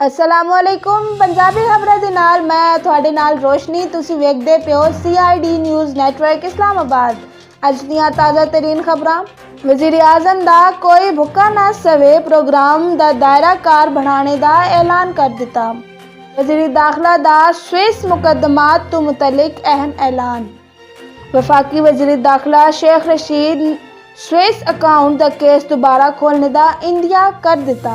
असलामुअलैकुम पंजाबी खबरां दे नाल मैं तुहाडे नाल रोशनी। तुसीं वेखदे पियो CID न्यूज़ नेटवर्क इस्लामाबाद। अज दियां ताज़ा तरीन खबरां। वज़ीर आज़म दा कोई भुक्खा ना सवे प्रोग्राम दा दायरा कार बढ़ाने दा ऐलान कर दिता। वज़ीर दाखिला दा स्विस मुकदमात तो मुतलिक अहम ऐलान। वफाकी वज़ीर दाखिला शेख रशीद स्विस अकाउंट दा केस दोबारा खोलने दा इंदिया कर दिता।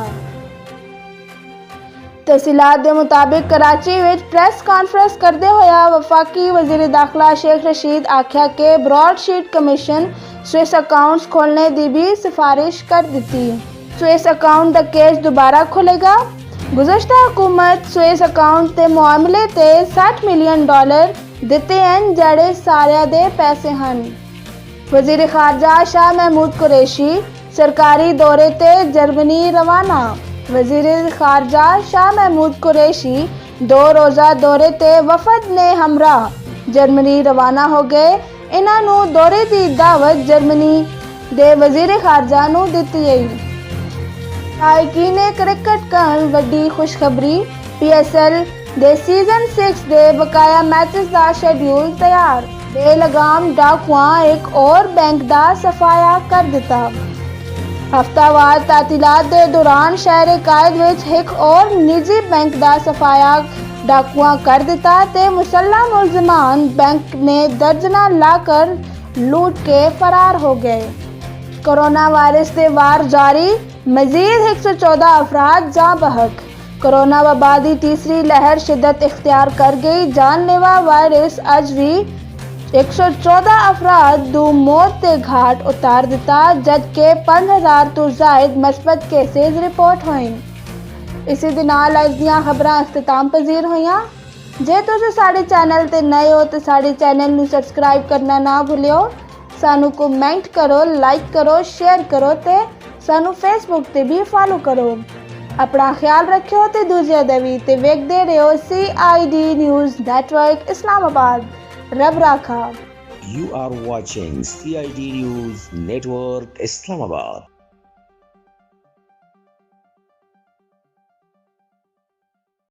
तहसीलात के मुताबिक कराची विच प्रेस कॉन्फ्रेंस करते होया वफाकी वज़ीर दाखिला शेख रशीद आख्या कि ब्रॉडशीट कमीशन स्विस अकाउंट्स खोलने की भी सिफारिश कर दी। स्विस अकाउंट का केस दोबारा खुलेगा। गुज़श्ता हुकूमत स्विस अकाउंट के मामले ते $60 मिलियन दिते हैं जड़े सारे दे पैसे हैं। वज़ीर खारजा शाह महमूद कुरैशी सरकारी दौरे ते जर्मनी रवाना। वज़ीर खारजा शाह महमूद कुरैशी 2 रोज़ा दौरे ते वफद ने हमरा जर्मनी रवाना हो गए। इन्हां नूं दौरे की दावत जर्मनी दे वज़ीर खारजा नूं दित्ती गई। तायकीन क्रिकेट कण वड्डी खुशखबरी। PSL दे सीजन 6 दे बकाया मैचेस दा शेड्यूल तैयार। बेलगाम डाकुआं एक और बैंक दा सफाया कर दिता। हफ्तावार तातीलात के दौरान शहर कायद विच एक और निजी बैंक का सफाया डाकुआ कर दिता ते मुसल्ला मुलजमान बैंक ने दर्जना लाकर लूट के फरार हो गए। कोरोना वायरस के वार जारी। मजीद 114 अफराद जाँ बहक। कोरोना वबा की तीसरी लहर शिद्दत इख्तियार कर गई। जानलेवा वायरस अज भी 114 अफराद दो मौत के घाट उतार दिता जबकि 5000 तो जायद मस्बत केसेज रिपोर्ट हुए। इसी दे नाल अज दियां खबरां अख्तिताम पजीर होईयां। जे तुसीं साडे चैनल ते नए हो तो साडे चैनल नूं सबसक्राइब करना ना भुलियो। सानू कमेंट करो, लाइक करो, शेयर करो ते सानू फेसबुक ते भी फॉलो करो। अपना ख्याल रखियो ते दूजिया दा भी ते वेखदे रहो CID न्यूज़ नेटवर्क इस्लामाबाद। रब राखा। You are watching CID News Network Islamabad.